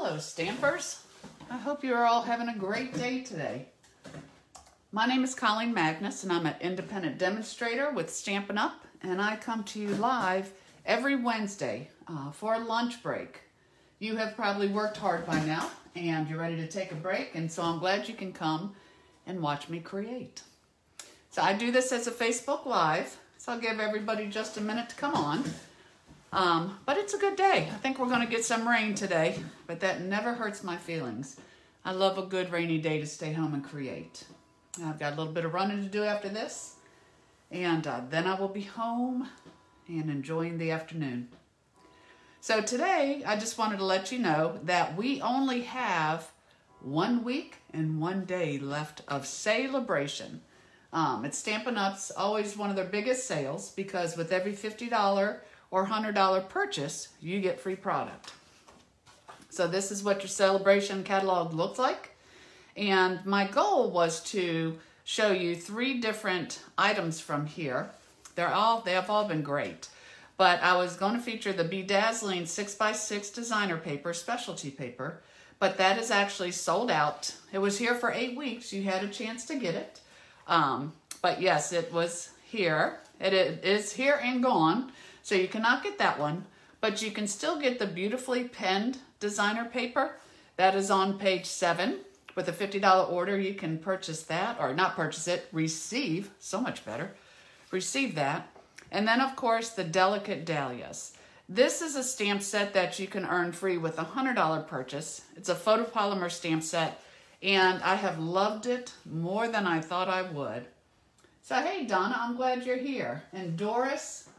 Hello, Stampers. I hope you are all having a great day today. My name is Colleen Magness, and I'm an independent demonstrator with Stampin' Up, and I come to you live every Wednesday for a lunch break. You have probably worked hard by now, and you're ready to take a break, and so I'm glad you can come and watch me create. So I do this as a Facebook Live, so I'll give everybody just a minute to come on. But it's a good day. I think we're going to get some rain today, but that never hurts my feelings. I love a good rainy day to stay home and create. I've got a little bit of running to do after this, and then I will be home and enjoying the afternoon. So today, I just wanted to let you know that we only have 1 week and 1 day left of Sale-a-Bration. It's Stampin' Up's always one of their biggest sales because with every $50 or $100 purchase, you get free product. So this is what your Sale-a-Bration catalog looks like. And my goal was to show you 3 different items from here. They have all been great. But I was going to feature the Bedazzling 6x6 designer paper, specialty paper. But that is actually sold out. It was here for 8 weeks. You had a chance to get it. But yes, it was here. It is here and gone. So you cannot get that one, but you can still get the beautifully penned designer paper. That is on page 7. With a $50 order, you can purchase that, or not purchase it, receive, so much better, receive that. And then, of course, the Delicate Dahlias. This is a stamp set that you can earn free with a $100 purchase. It's a photopolymer stamp set, and I have loved it more than I thought I would. So, hey, Donna, I'm glad you're here. And Doris,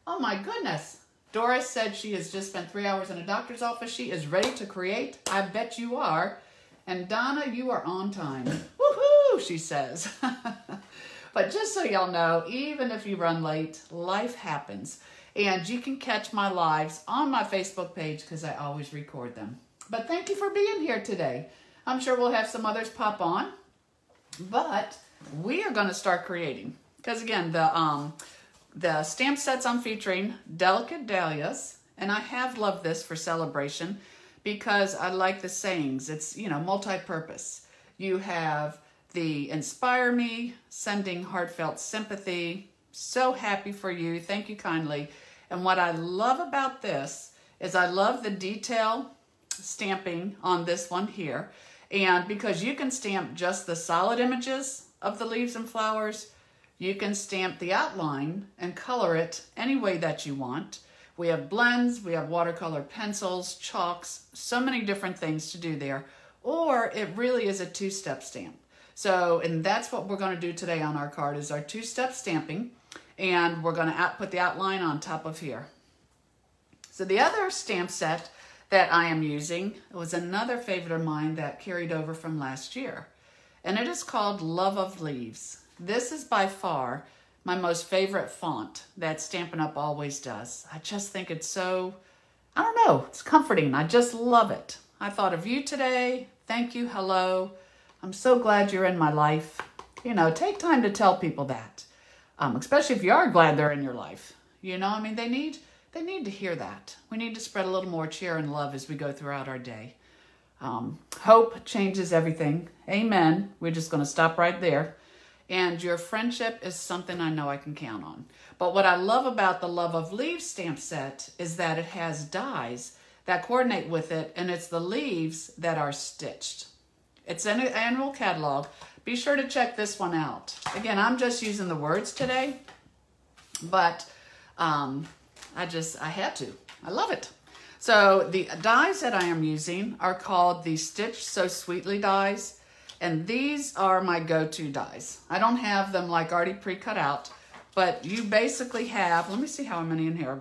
oh my goodness. Doris said she has just spent 3 hours in a doctor's office. She is ready to create. I bet you are. And Donna, you are on time. Woohoo, she says. But just so y'all know, even if you run late, life happens. And you can catch my lives on my Facebook page because I always record them. But thank you for being here today. I'm sure we'll have some others pop on. But we are going to start creating. Because again, the stamp sets I'm featuring, Delicate Dahlias, and I have loved this for Sale-a-Bration because I like the sayings. It's, you know, multi-purpose. You have the Inspire Me, Sending Heartfelt Sympathy, So Happy for You, Thank You Kindly. And what I love about this is I love the detail stamping on this one here. And because you can stamp just the solid images of the leaves and flowers, you can stamp the outline and color it any way that you want. We have blends, we have watercolor pencils, chalks, so many different things to do there. Or it really is a 2-step stamp. So, and that's what we're going to do today on our card is our 2-step stamping. And we're going to put the outline on top of here. So the other stamp set that I am using was another favorite of mine that carried over from last year. And it is called Love of Leaves. This is by far my most favorite font that Stampin' Up always does. I just think it's so, I don't know, it's comforting. I just love it. I thought of you today. Thank you. Hello. I'm so glad you're in my life. You know, take time to tell people that, especially if you are glad they're in your life. You know, I mean, they need to hear that. We need to spread a little more cheer and love as we go throughout our day. Hope changes everything. Amen. We're just going to stop right there. And your friendship is something I know I can count on. But what I love about the Love of Leaves stamp set is that it has dies that coordinate with it, and it's the leaves that are stitched. It's an annual catalog. Be sure to check this one out. Again, I'm just using the words today, but I had to. I love it. So the dies that I am using are called the Stitch So Sweetly dies. And these are my go-to dies. I don't have them like already pre-cut out, but you basically have, let me see how many in here,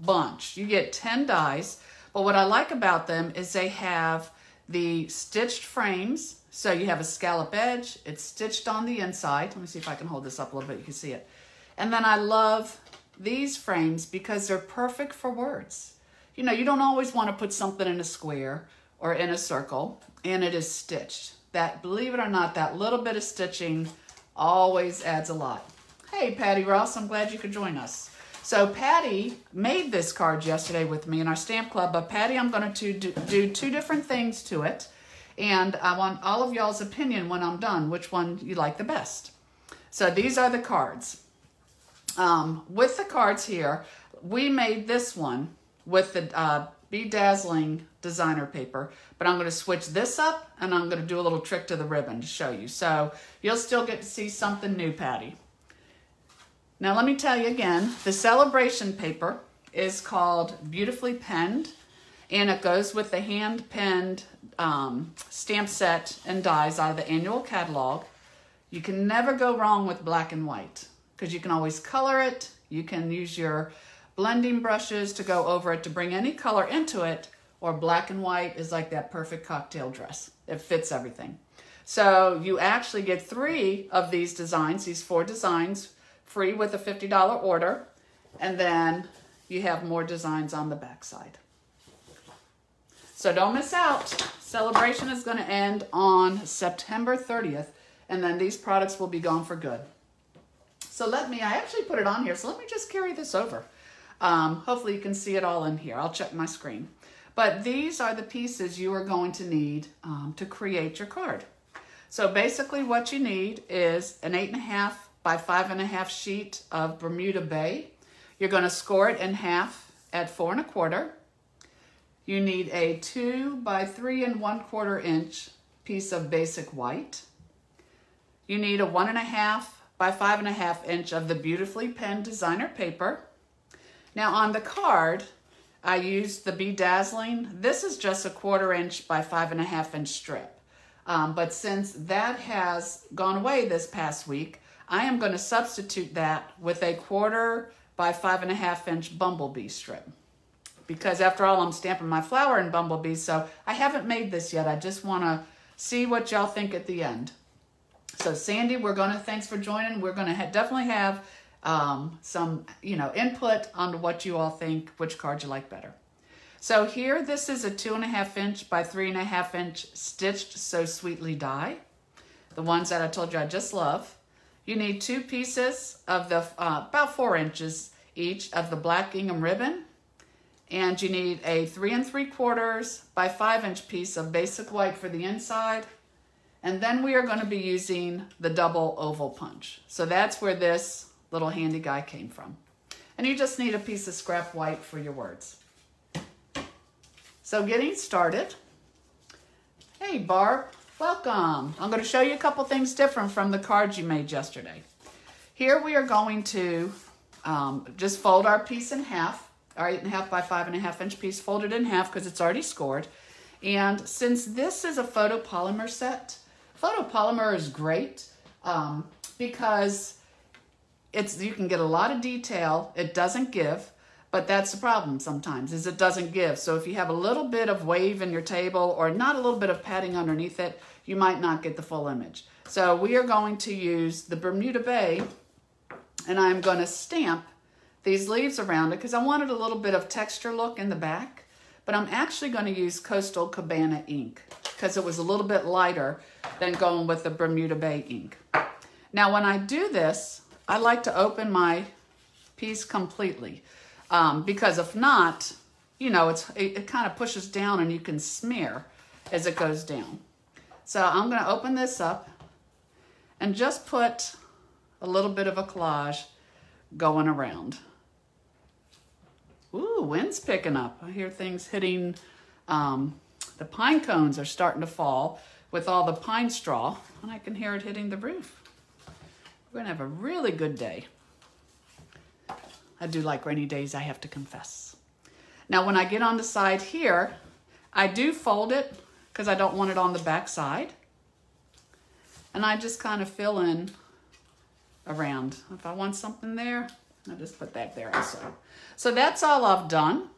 bunch. You get 10 dies, but what I like about them is they have the stitched frames. So you have a scallop edge, it's stitched on the inside. Let me see if I can hold this up a little bit, you can see it. And then I love these frames because they're perfect for words. You know, you don't always want to put something in a square or in a circle, and it is stitched. That, believe it or not, that little bit of stitching always adds a lot. Hey, Patty Ross, I'm glad you could join us. So Patty made this card yesterday with me in our stamp club, but Patty, I'm going to do two different things to it. And I want all of y'all's opinion when I'm done, which one you like the best. So these are the cards. With the cards here, we made this one with the Bedazzling designer paper, but I'm going to switch this up and I'm going to do a little trick to the ribbon to show you. So you'll still get to see something new, Patty. Now let me tell you again, the Sale-a-Bration paper is called Beautifully Penned, and it goes with the hand-penned stamp set and dies out of the annual catalog. You can never go wrong with black and white because you can always color it. You can use your blending brushes to go over it to bring any color into it, or black and white is like that perfect cocktail dress. It fits everything. So you actually get 3 of these designs, these 4 designs, free with a $50 order, and then you have more designs on the back side. So don't miss out. Sale-a-Bration is going to end on September 30th, and then these products will be gone for good. So I actually put it on here, so let me just carry this over. Hopefully you can see it all in here. I'll check my screen. But these are the pieces you are going to need to create your card. So basically what you need is an 8.5 by 5.5 sheet of Bermuda Bay. You're going to score it in half at 4 1/4. You need a 2 by 3 1/4 inch piece of basic white. You need a 1.5 by 5.5 inch of the Beautifully Penned designer paper. Now on the card, I used the Bedazzling. This is just a 1/4 inch by 5.5 inch strip. But since that has gone away this past week, I am going to substitute that with a 1/4 by 5.5 inch bumblebee strip. Because after all, I'm stamping my flower in bumblebee, so I haven't made this yet. I just want to see what y'all think at the end. So Sandy, thanks for joining. We're going to definitely have some, input on what you all think, which card you like better. So here, this is a 2.5 inch by 3.5 inch stitched So Sweetly die. The ones that I told you I just love. You need 2 pieces of the, about 4 inches each of the black gingham ribbon. And you need a 3 3/4 by 5 inch piece of basic white for the inside. And then we are going to be using the double oval punch. So that's where this little handy guy came from. And you just need a piece of scrap white for your words. So getting started. Hey Barb, welcome. I'm going to show you a couple things different from the cards you made yesterday. Here we are going to just fold our piece in half, our 8.5 by 5.5 inch piece, fold it in half because it's already scored. And since this is a photopolymer set, photopolymer is great because you can get a lot of detail. It doesn't give, but that's the problem sometimes, is it doesn't give. So if you have a little bit of wave in your table or not a little bit of padding underneath it, you might not get the full image. So we are going to use the Bermuda Bay, and I'm going to stamp these leaves around it because I wanted a little bit of texture look in the back, but I'm actually going to use Coastal Cabana ink because it was a little bit lighter than going with the Bermuda Bay ink. Now when I do this, I like to open my piece completely because if not, it kind of pushes down and you can smear as it goes down. So I'm going to open this up and just put a little bit of a collage going around. Ooh, wind's picking up. I hear things hitting. The pine cones are starting to fall with all the pine straw, and I can hear it hitting the roof. We're going to have a really good day. I do like rainy days, I have to confess. Now, when I get on the side here, I do fold it because I don't want it on the back side. And I just kind of fill in around. If I want something there, I'll just put that there also. So that's all I've done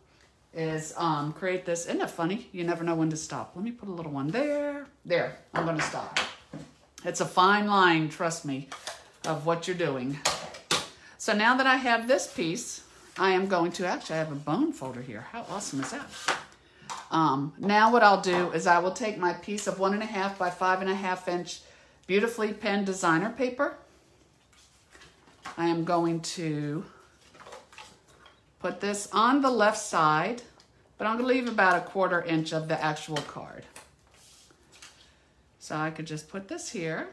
is create this. Isn't that funny? You never know when to stop. Let me put a little one there. There, I'm going to stop. It's a fine line, trust me, of what you're doing. So now that I have this piece, I am going to, actually I have a bone folder here. How awesome is that? Now what I'll do is I will take my piece of 1.5 by 5.5 inch Beautifully Penned designer paper. I am going to put this on the left side, but I'm gonna leave about a 1/4 inch of the actual card. So I could just put this here.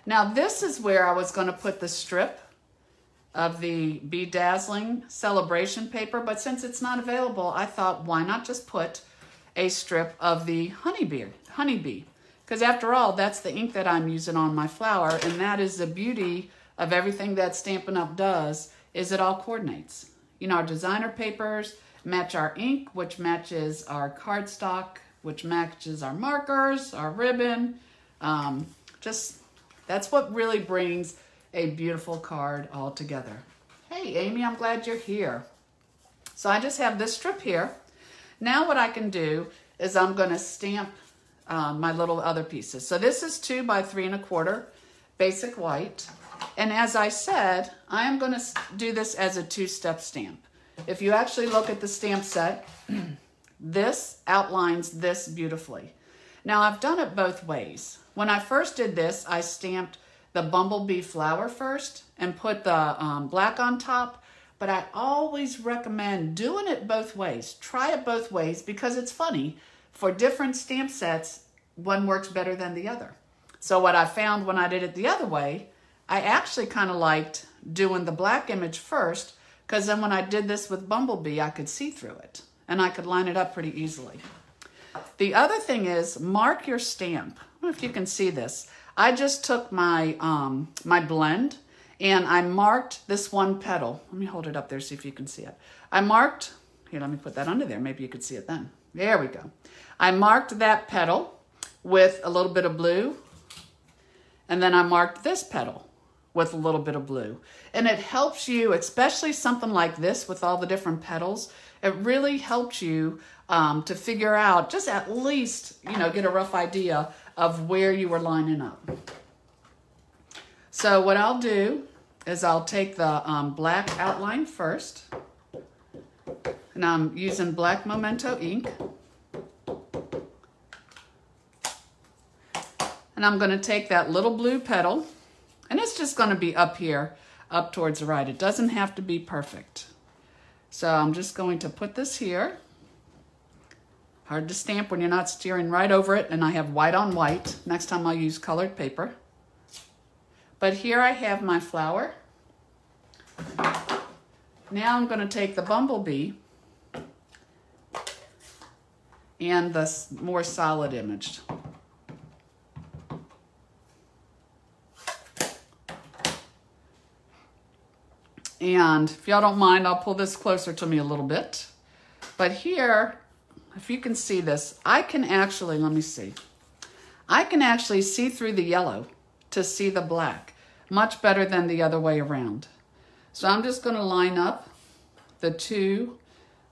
Now this is where I was gonna put the strip of the Be Dazzling Sale-a-Bration paper, but since it's not available, I thought, why not just put a strip of the honeybee? Because after all, that's the ink that I'm using on my flower, and that is the beauty of everything that Stampin' Up! Does, is it all coordinates. You know, our designer papers match our ink, which matches our cardstock, which matches our markers, our ribbon. That's what really brings a beautiful card all together. Hey, Amy, I'm glad you're here. So I just have this strip here. Now what I can do is I'm gonna stamp my little other pieces. So this is 2 by 3 1/4 basic white. And as I said, I am gonna do this as a 2-step stamp. If you actually look at the stamp set, this outlines this beautifully. Now I've done it both ways. When I first did this, I stamped the bumblebee flower first and put the black on top, but I always recommend doing it both ways. Try it both ways because it's funny. For different stamp sets, one works better than the other. So what I found when I did it the other way, I actually kind of liked doing the black image first, because then when I did this with bumblebee, I could see through it and I could line it up pretty easily. The other thing is mark your stamp. I don't know if you can see this. I just took my my blend and I marked this one petal. Let me hold it up there, see if you can see it. I marked, here, let me put that under there. Maybe you could see it then. There we go. I marked that petal with a little bit of blue, and then I marked this petal with a little bit of blue. And it helps you, especially something like this with all the different petals, it really helps you to figure out, just at least, you know, get a rough idea of where you were lining up. So what I'll do is I'll take the black outline first, and I'm using black Memento ink. And I'm gonna take that little blue petal, and it's just gonna be up here, up towards the right. It doesn't have to be perfect. So I'm just going to put this here. Hard to stamp when you're not steering right over it, and I have white on white. Next time I'll use colored paper. But here I have my flower. Now I'm gonna take the bumblebee and the more solid image. And if y'all don't mind, I'll pull this closer to me a little bit. But here, if you can see this, I can actually, let me see. I can actually see through the yellow to see the black, much better than the other way around. So I'm just gonna line up the two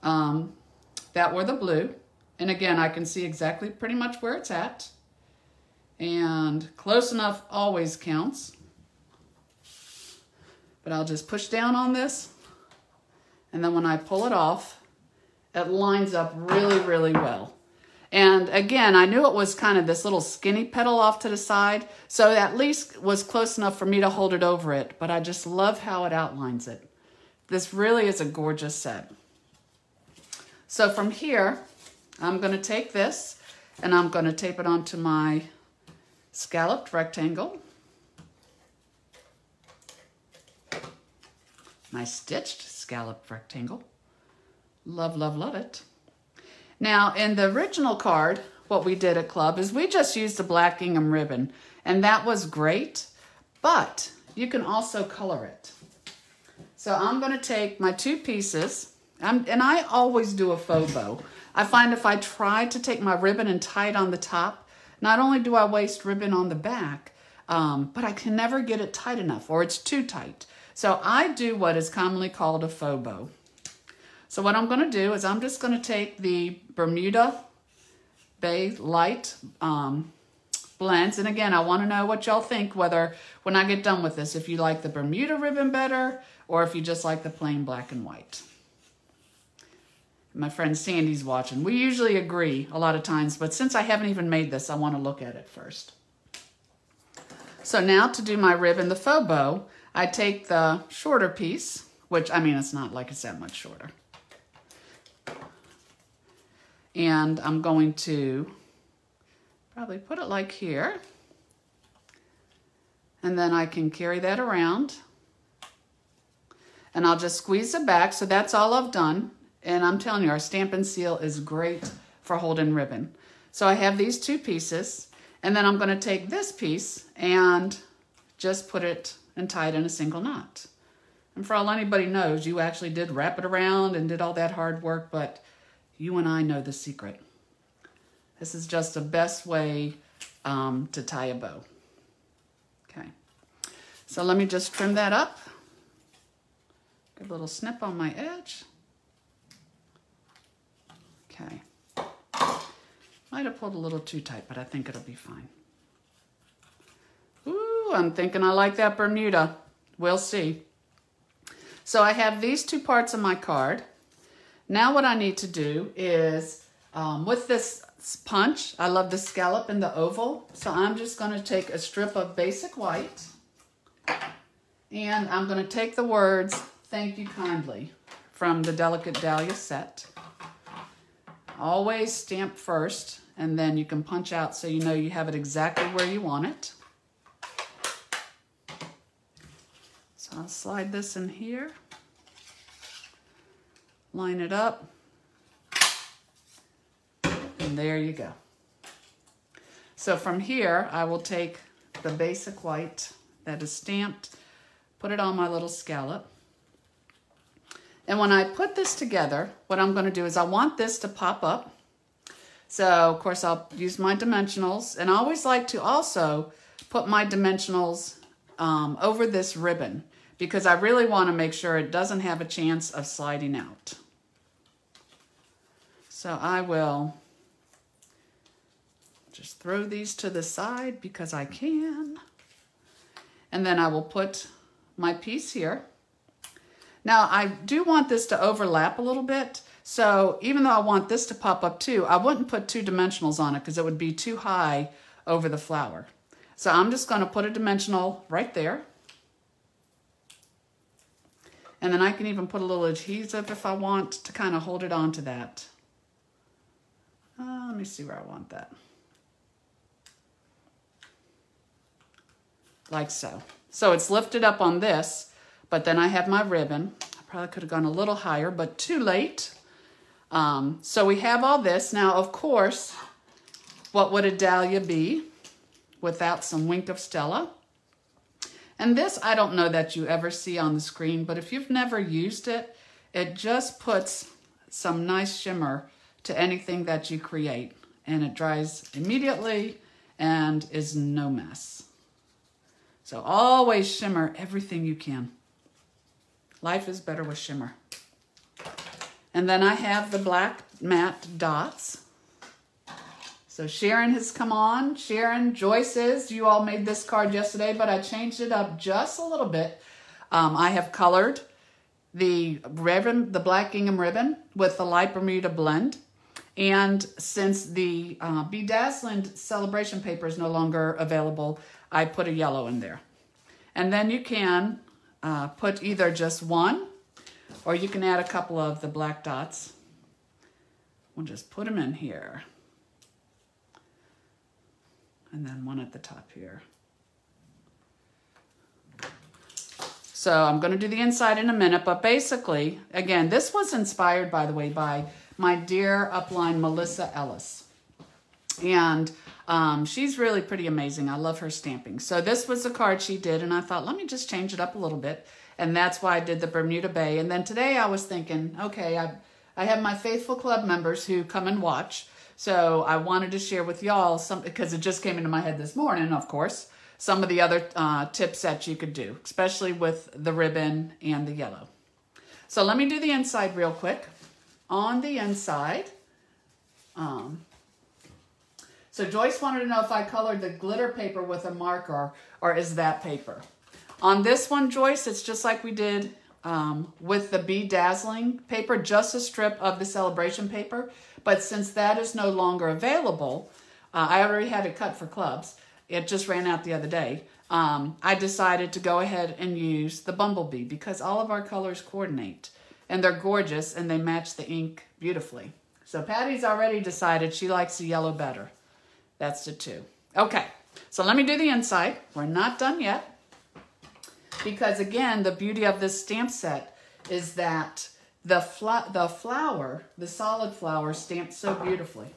that were the blue. And again, I can see exactly pretty much where it's at. And close enough always counts. But I'll just push down on this, and then when I pull it off, it lines up really, really well. And again, I knew it was kind of this little skinny petal off to the side, so at least was close enough for me to hold it over it, but I just love how it outlines it. This really is a gorgeous set. So from here, I'm gonna take this, and I'm gonna tape it onto my scalloped rectangle. My stitched scalloped rectangle. Love, love, love it. Now, in the original card, what we did at Club is we just used a black gingham ribbon, and that was great, but you can also color it. So I'm gonna take my 2 pieces, and I always do a faux bow. I find if I try to take my ribbon and tie it on the top, not only do I waste ribbon on the back, but I can never get it tight enough, or it's too tight. So I do what is commonly called a faux bow. So what I'm gonna do is I'm just gonna take the Bermuda Bay Light blends, and again, I wanna know what y'all think, whether when I get done with this, if you like the Bermuda ribbon better, or if you just like the plain black and white. My friend Sandy's watching. We usually agree a lot of times, but since I haven't even made this, I wanna look at it first. So now to do my ribbon, the faux bow, I take the shorter piece, which, I mean, it's not like it's that much shorter. And I'm going to probably put it like here. And then I can carry that around. And I'll just squeeze it back. So that's all I've done. And I'm telling you, our Stampin' Seal is great for holding ribbon. So I have these two pieces. And then I'm going to take this piece and just put it and tie it in a single knot. And for all anybody knows, you actually did wrap it around and did all that hard work, but you and I know the secret. This is just the best way to tie a bow. Okay, so let me just trim that up. Good little snip on my edge. Okay. Might have pulled a little too tight, but I think it'll be fine. Ooh, I'm thinking I like that Bermuda. We'll see. So I have these two parts of my card. Now what I need to do is, with this punch, I love the scallop and the oval. So I'm just going to take a strip of basic white. And I'm going to take the words, "Thank you kindly," from the Delicate Dahlias set. Always stamp first, and then you can punch out so you know you have it exactly where you want it. So I'll slide this in here, line it up, and there you go. So from here, I will take the basic white that is stamped, put it on my little scallop. And when I put this together, what I'm going to do is I want this to pop up. So, of course, I'll use my dimensionals. And I always like to also put my dimensionals over this ribbon, because I really want to make sure it doesn't have a chance of sliding out. So I will just throw these to the side because I can. And then I will put my piece here. Now, I do want this to overlap a little bit. So even though I want this to pop up too, I wouldn't put two dimensionals on it because it would be too high over the flower. So I'm just going to put a dimensional right there. And then I can even put a little adhesive if I want to kind of hold it onto that. Let me see where I want that. Like so. So it's lifted up on this. But then I have my ribbon. I probably could have gone a little higher, but too late. So we have all this. Now, of course, what would a dahlia be without some wink of Stella? And this, I don't know that you ever see on the screen, but if you've never used it, it just puts some nice shimmer to anything that you create. And it dries immediately and is no mess. So always shimmer everything you can. Life is better with shimmer. And then I have the black matte dots. So Sharon has come on. Sharon, Joyce is. You all made this card yesterday, but I changed it up just a little bit. I have colored the ribbon, the black gingham ribbon, with the light Bermuda blend. And since the bedazzled Sale-a-Bration paper is no longer available, I put a yellow in there. And then you can put either just one, or you can add a couple of the black dots. We'll just put them in here. And then one at the top here. So I'm going to do the inside in a minute, but basically, again, this was inspired, by the way, by my dear upline Melissa Ellis. And she's really pretty amazing. I love her stamping. So this was the card she did, and I thought, let me just change it up a little bit. And that's why I did the Bermuda Bay. And then today I was thinking, okay, I have my faithful club members who come and watch. So I wanted to share with y'all some, because it just came into my head this morning, of course, some of the other tips that you could do, especially with the ribbon and the yellow. So let me do the inside real quick. On the inside, so Joyce wanted to know if I colored the glitter paper with a marker, or is that paper? On this one, Joyce, it's just like we did with the bedazzling paper, just a strip of the Sale-a-Bration paper. But since that is no longer available, I already had it cut for clubs. It just ran out the other day. I decided to go ahead and use the Bumblebee because all of our colors coordinate. And they're gorgeous and they match the ink beautifully. So Patty's already decided she likes the yellow better. That's the 2. Okay, so let me do the inside. We're not done yet. Because again, the beauty of this stamp set is that the flower, the solid flower, stamped so beautifully.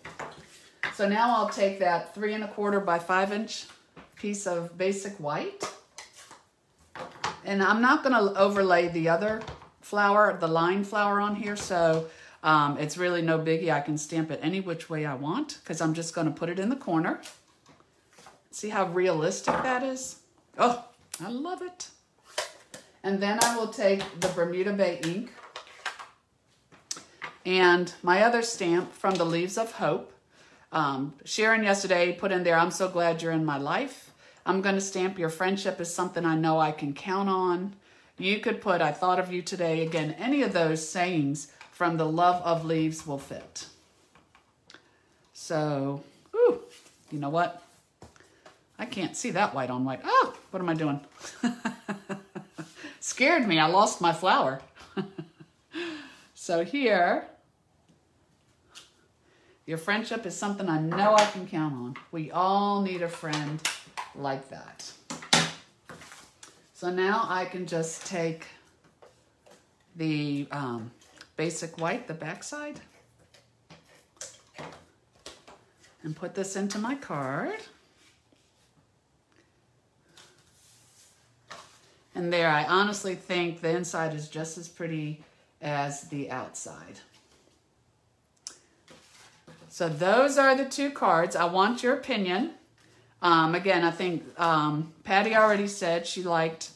So now I'll take that 3 1/4 by 5 inch piece of basic white. And I'm not going to overlay the other flower, the line flower on here, so it's really no biggie. I can stamp it any which way I want because I'm just going to put it in the corner. See how realistic that is? Oh, I love it. And then I will take the Bermuda Bay ink and my other stamp from the Leaves of Hope. Sharon yesterday put in there, I'm so glad you're in my life. I'm going to stamp your friendship is something I know I can count on. You could put, I thought of you today. Again, any of those sayings from the Love of Leaves will fit. So, ooh, you know what? I can't see that white on white. Oh, what am I doing? Scared me. I lost my flower. So here, your friendship is something I know I can count on. We all need a friend like that. So now I can just take the basic white, the backside, and put this into my card. And there, I honestly think the inside is just as pretty as the outside. So those are the 2 cards. I want your opinion. Again, I think Patty already said she liked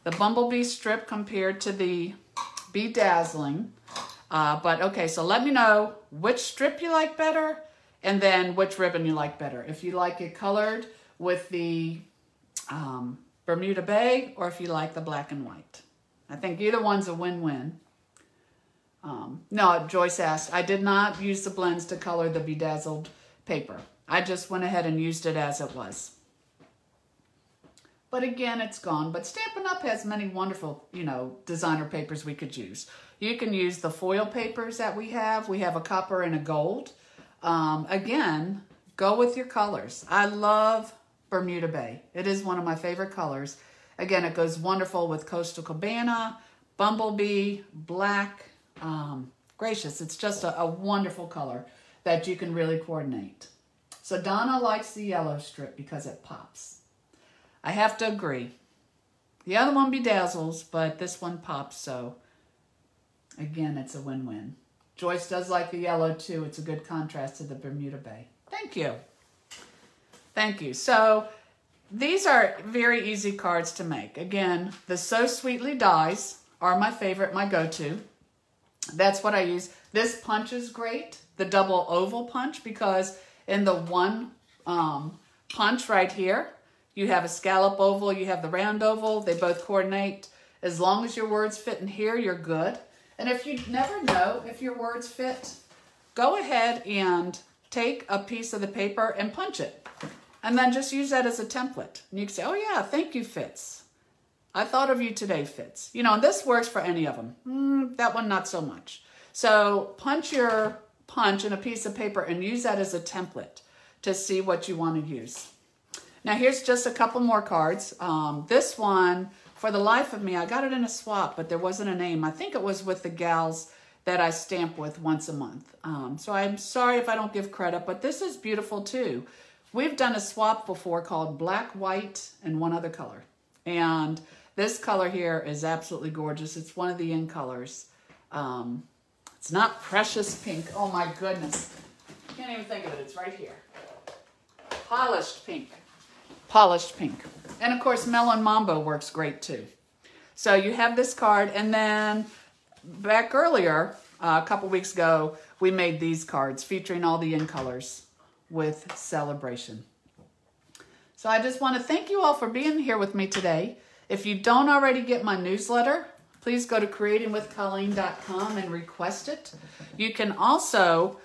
the Bumblebee strip compared to the Bedazzling. But okay, so let me know which strip you like better and then which ribbon you like better. If you like it colored with the Bermuda Bay or if you like the black and white. I think either one's a win-win. No, Joyce asked, I did not use the blends to color the bedazzled paper. I just went ahead and used it as it was. But again, it's gone. But Stampin' Up! Has many wonderful, designer papers we could use. You can use the foil papers that we have. We have a copper and a gold. Again, go with your colors. I love Bermuda Bay. It is one of my favorite colors. Again, it goes wonderful with Coastal Cabana, Bumblebee, black. Gracious, it's just a wonderful color that you can really coordinate. So Donna likes the yellow strip because it pops. I have to agree. The other one bedazzles, but this one pops, so again, it's a win-win. Joyce does like the yellow too. It's a good contrast to the Bermuda Bay. Thank you. Thank you. So these are very easy cards to make. Again, the So Sweetly Dies are my favorite, my go-to. That's what I use. This punch is great, the double oval punch, because in the one punch right here, you have a scallop oval, you have the round oval. They both coordinate. As long as your words fit in here, you're good. And if you never know if your words fit, go ahead and take a piece of the paper and punch it. And then just use that as a template. And you can say, oh yeah, thank you, Fitz. I thought of you today, Fitz. And this works for any of them. That one, not so much. So punch your punch in a piece of paper and use that as a template to see what you want to use. Now here's just a couple more cards. This one, for the life of me, I got it in a swap, but there wasn't a name. I think it was with the gals that I stamp with once a month. So I'm sorry if I don't give credit, but this is beautiful too. We've done a swap before called black, white, and one other color. And this color here is absolutely gorgeous. It's one of the in colors. It's not precious pink. Oh my goodness. I can't even think of it. It's right here. Polished pink. Polished pink. And of course, Melon Mambo works great too. So you have this card, and then back earlier, a couple weeks ago, we made these cards featuring all the in colors with Sale-a-Bration. So I just want to thank you all for being here with me today. If you don't already get my newsletter, please go to creatingwithcolleen.com and request it. You can also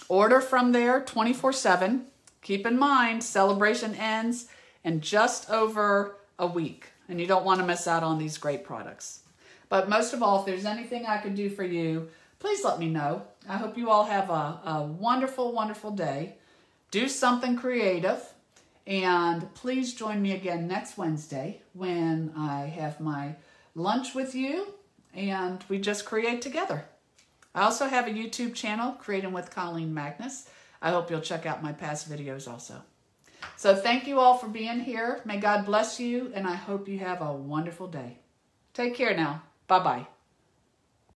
order from there 24/7. Keep in mind, Sale-a-Bration ends in just over a week. And you don't want to miss out on these great products. But most of all, if there's anything I could do for you, please let me know. I hope you all have a wonderful, wonderful day. Do something creative. And please join me again next Wednesday when I have my lunch with you and we just create together. I also have a YouTube channel, Creating with Colleen Magness. I hope you'll check out my past videos also. So thank you all for being here. May God bless you, and I hope you have a wonderful day. Take care now. Bye-bye.